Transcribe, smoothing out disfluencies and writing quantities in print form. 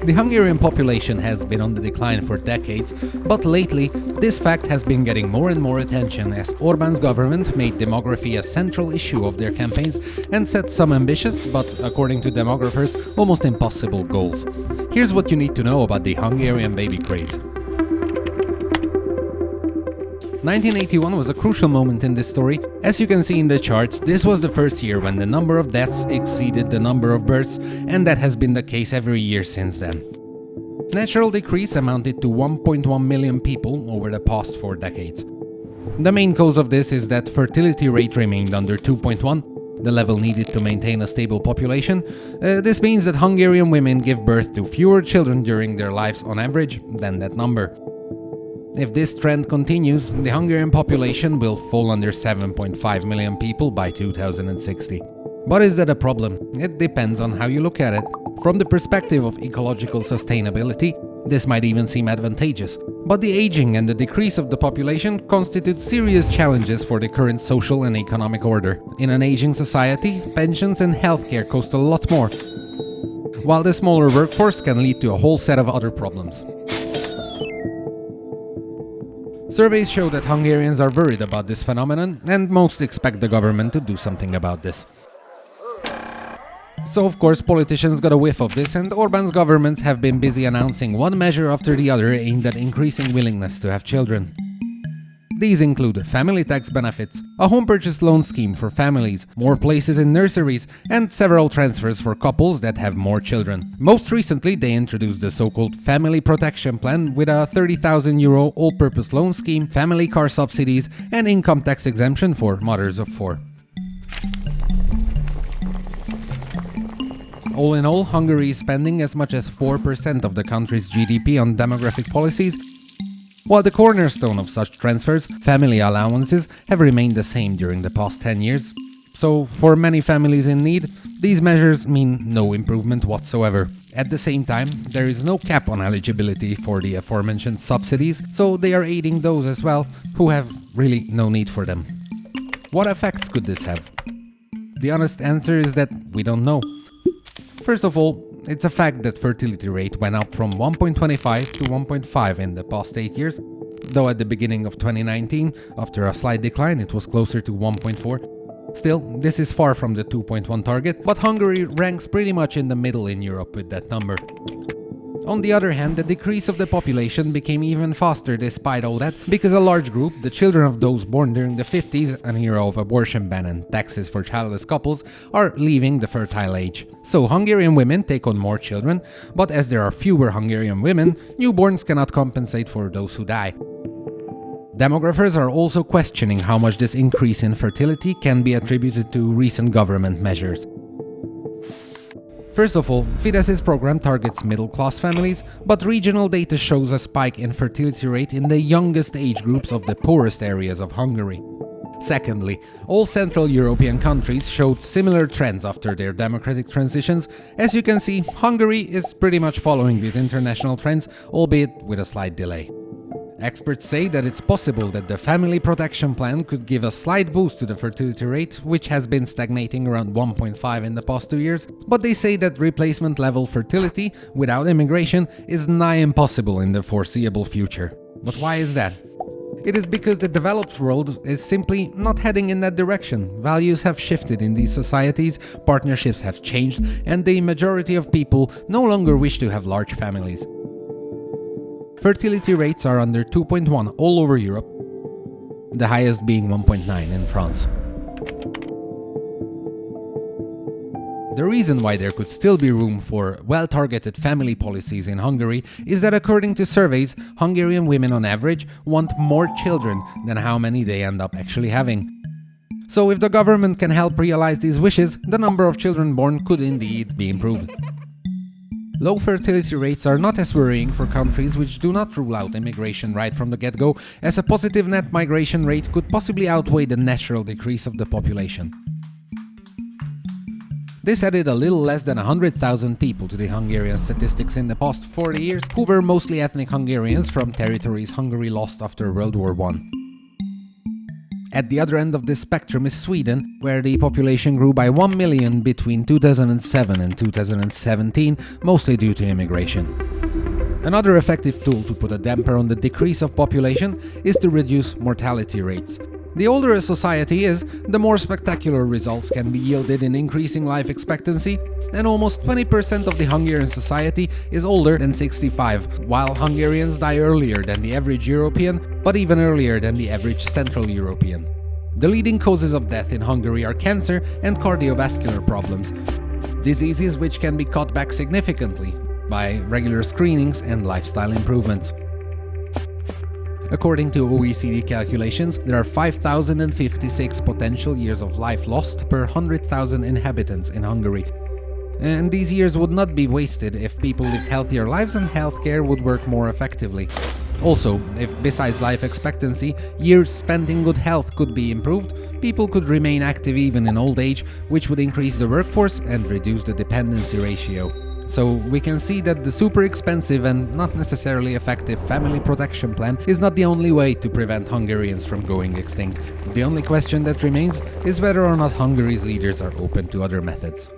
The Hungarian population has been on the decline for decades, but lately this fact has been getting more and more attention as Orbán's government made demography a central issue of their campaigns and set some ambitious, but according to demographers, almost impossible goals. Here's what you need to know about the Hungarian baby craze. 1981 was a crucial moment in this story. As you can see in the chart, this was the first year when the number of deaths exceeded the number of births, and that has been the case every year since then. Natural decrease amounted to 1.1 million people over the past 4 decades. The main cause of this is that fertility rate remained under 2.1, the level needed to maintain a stable population. This means that Hungarian women give birth to fewer children during their lives on average than that number. If this trend continues, the Hungarian population will fall under 7.5 million people by 2060. But is that a problem? It depends on how you look at it. From the perspective of ecological sustainability, this might even seem advantageous. But the aging and the decrease of the population constitute serious challenges for the current social and economic order. In an aging society, pensions and healthcare cost a lot more, while the smaller workforce can lead to a whole set of other problems. Surveys show that Hungarians are worried about this phenomenon, and most expect the government to do something about this. So of course politicians got a whiff of this, and Orbán's governments have been busy announcing one measure after the other aimed at increasing willingness to have children. These include family tax benefits, a home purchase loan scheme for families, more places in nurseries, and several transfers for couples that have more children. Most recently, they introduced the so-called Family Protection Plan with a €30,000 all-purpose loan scheme, family car subsidies, and income tax exemption for mothers of 4. All in all, Hungary is spending as much as 4% of the country's GDP on demographic policies, while the cornerstone of such transfers, family allowances, have remained the same during the past 10 years. So, for many families in need, these measures mean no improvement whatsoever. At the same time, there is no cap on eligibility for the aforementioned subsidies, so they are aiding those as well who have really no need for them. What effects could this have? The honest answer is that we don't know. First of all, it's a fact that fertility rate went up from 1.25 to 1.5 in the past 8 years, though at the beginning of 2019, after a slight decline, it was closer to 1.4. Still, this is far from the 2.1 target, but Hungary ranks pretty much in the middle in Europe with that number. On the other hand, the decrease of the population became even faster despite all that, because a large group, the children of those born during the 50s, an era of abortion ban and taxes for childless couples, are leaving the fertile age. So Hungarian women take on more children, but as there are fewer Hungarian women, newborns cannot compensate for those who die. Demographers are also questioning how much this increase in fertility can be attributed to recent government measures. First of all, Fidesz's program targets middle-class families, but regional data shows a spike in fertility rate in the youngest age groups of the poorest areas of Hungary. Secondly, all Central European countries showed similar trends after their democratic transitions. As you can see, Hungary is pretty much following these international trends, albeit with a slight delay. Experts say that it's possible that the Family Protection Plan could give a slight boost to the fertility rate, which has been stagnating around 1.5 in the past 2 years, but they say that replacement level fertility without immigration is nigh impossible in the foreseeable future. But why is that? It is because the developed world is simply not heading in that direction. Values have shifted in these societies, partnerships have changed, and the majority of people no longer wish to have large families. Fertility rates are under 2.1 all over Europe, the highest being 1.9 in France. The reason why there could still be room for well-targeted family policies in Hungary is that according to surveys, Hungarian women on average want more children than how many they end up actually having. So if the government can help realize these wishes, the number of children born could indeed be improved. Low fertility rates are not as worrying for countries which do not rule out immigration right from the get-go, as a positive net migration rate could possibly outweigh the natural decrease of the population. This added a little less than 100,000 people to the Hungarian statistics in the past 40 years, who were mostly ethnic Hungarians from territories Hungary lost after World War I. At the other end of this spectrum is Sweden, where the population grew by 1 million between 2007 and 2017, mostly due to immigration. Another effective tool to put a damper on the decrease of population is to reduce mortality rates. The older a society is, the more spectacular results can be yielded in increasing life expectancy, and almost 20% of the Hungarian society is older than 65, while Hungarians die earlier than the average European, but even earlier than the average Central European. The leading causes of death in Hungary are cancer and cardiovascular problems, diseases which can be cut back significantly by regular screenings and lifestyle improvements. According to OECD calculations, there are 5,056 potential years of life lost per 100,000 inhabitants in Hungary. And these years would not be wasted if people lived healthier lives and healthcare would work more effectively. Also, if besides life expectancy, years spent in good health could be improved, people could remain active even in old age, which would increase the workforce and reduce the dependency ratio. So we can see that the super expensive and not necessarily effective family protection plan is not the only way to prevent Hungarians from going extinct. The only question that remains is whether or not Hungary's leaders are open to other methods.